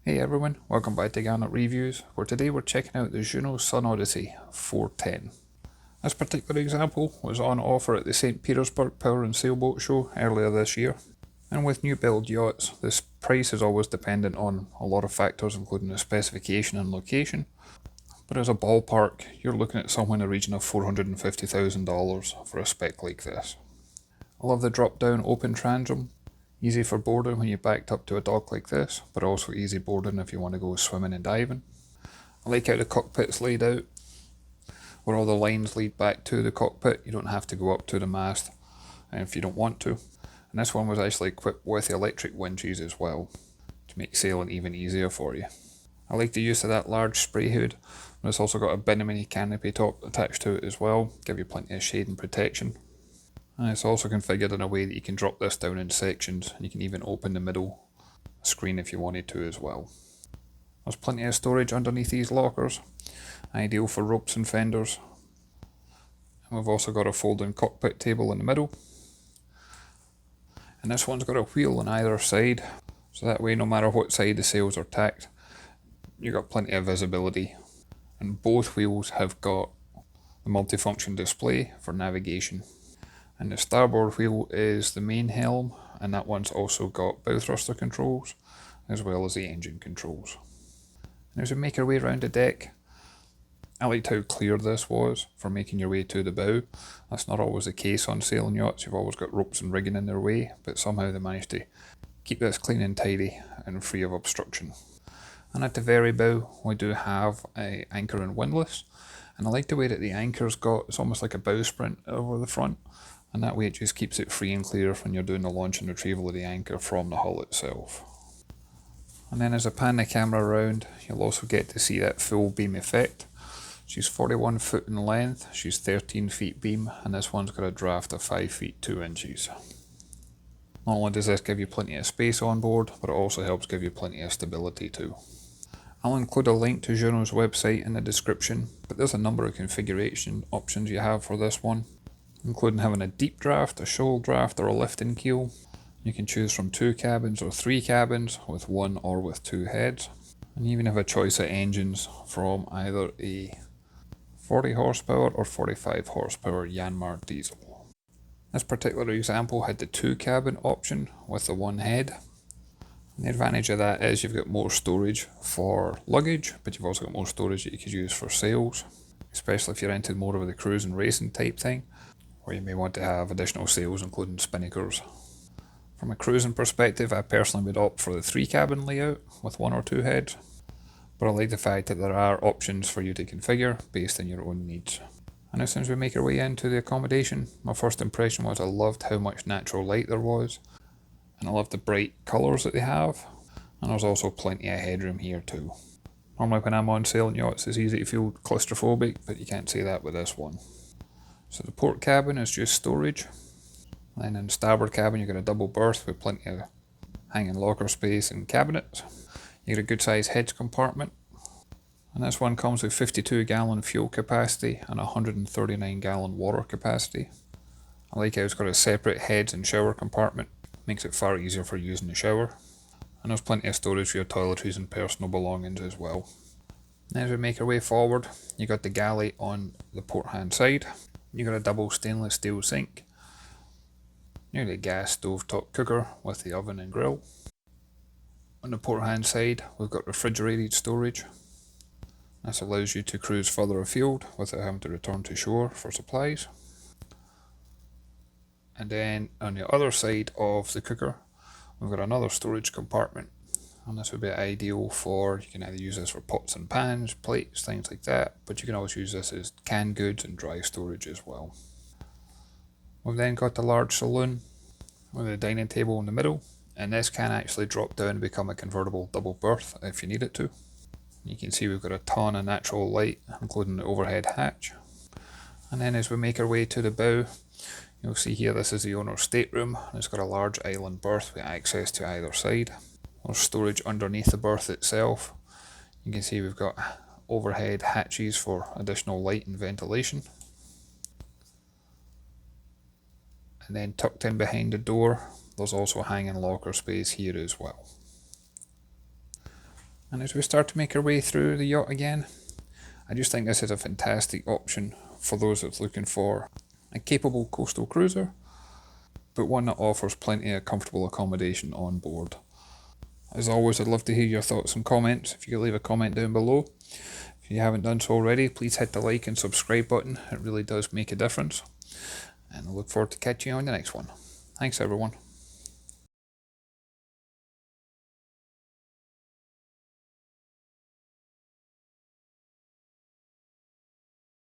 Hey everyone, welcome back to Garnock Reviews, where today we're checking out the Jeanneau Sun Odyssey 410. This particular example was on offer at the St. Petersburg Power Sailboat Show earlier this year, and with new build yachts, this price is always dependent on a lot of factors including the specification and location, but as a ballpark, you're looking at somewhere in the region of $450,000 for a spec like this. I love the drop down open transom. Easy for boarding when you're backed up to a dock like this, but also easy boarding if you want to go swimming and diving. I like how the cockpit's laid out, where all the lines lead back to the cockpit. You don't have to go up to the mast if you don't want to. And this one was actually equipped with electric winches as well, to make sailing even easier for you. I like the use of that large spray hood, and it's also got a Bimini canopy top attached to it as well, give you plenty of shade and protection. And it's also configured in a way that you can drop this down in sections, and you can even open the middle screen if you wanted to as well. There's plenty of storage underneath these lockers, ideal for ropes and fenders. And we've also got a folding cockpit table in the middle. And this one's got a wheel on either side, so that way no matter what side the sails are tacked, you've got plenty of visibility. And both wheels have got the multifunction display for navigation. And the starboard wheel is the main helm, and that one's also got bow thruster controls, as well as the engine controls. And as we make our way around the deck, I liked how clear this was for making your way to the bow. That's not always the case on sailing yachts. You've always got ropes and rigging in their way, but somehow they managed to keep this clean and tidy and free of obstruction. And at the very bow, we do have an anchor and windlass, and I like the way that the anchor's got, it's almost like a bowsprit over the front, and that way it just keeps it free and clear when you're doing the launch and retrieval of the anchor from the hull itself. And then as I pan the camera around, you'll also get to see that full beam effect. She's 41 foot in length, she's 13 feet beam, and this one's got a draft of 5 feet 2 inches. Not only does this give you plenty of space on board, but it also helps give you plenty of stability too. I'll include a link to Jeanneau's website in the description, but there's a number of configuration options you have for this one, including having a deep draft, a shoal draft, or a lifting keel. You can choose from 2 cabins or 3 cabins, with 1 or with 2 heads. And you even have a choice of engines from either a 40 horsepower or 45 horsepower Yanmar diesel. This particular example had the 2 cabin option with the 1 head. And the advantage of that is you've got more storage for luggage, but you've also got more storage that you could use for sails, especially if you're into more of the cruise and racing type thing, where you may want to have additional sails including spinnakers. From a cruising perspective, I personally would opt for the 3 cabin layout with 1 or 2 heads, but I like the fact that there are options for you to configure based on your own needs. And as soon as we make our way into the accommodation, my first impression was I loved how much natural light there was, and I loved the bright colours that they have, and there's also plenty of headroom here too. Normally when I'm on sailing yachts it's easy to feel claustrophobic, but you can't say that with this one. So the port cabin is just storage. Then in the starboard cabin you've got a double berth with plenty of hanging locker space and cabinets. You get a good sized heads compartment. And this one comes with 52 gallon fuel capacity and 139 gallon water capacity. I like how it's got a separate heads and shower compartment. Makes it far easier for using the shower. And there's plenty of storage for your toiletries and personal belongings as well. And as we make our way forward, you got the galley on the port hand side. You got a double stainless steel sink. You got a gas stovetop cooker with the oven and grill. On the port hand side, we've got refrigerated storage. This allows you to cruise further afield without having to return to shore for supplies. And then on the other side of the cooker, we've got another storage compartment. And this would be ideal for, you can either use this for pots and pans, plates, things like that, but you can always use this as canned goods and dry storage as well. We've then got the large saloon with a dining table in the middle, and this can actually drop down and become a convertible double berth if you need it to. You can see we've got a ton of natural light, including the overhead hatch. And then as we make our way to the bow, you'll see here this is the owner's stateroom, and it's got a large island berth with access to either side. There's storage underneath the berth itself. You can see we've got overhead hatches for additional light and ventilation. And then tucked in behind the door, there's also hanging locker space here as well. And as we start to make our way through the yacht again, I just think this is a fantastic option for those that's looking for a capable coastal cruiser, but one that offers plenty of comfortable accommodation on board. As always, I'd love to hear your thoughts and comments. If you could leave a comment down below. If you haven't done so already, please hit the like and subscribe button. It really does make a difference. And I look forward to catching you on the next one. Thanks everyone.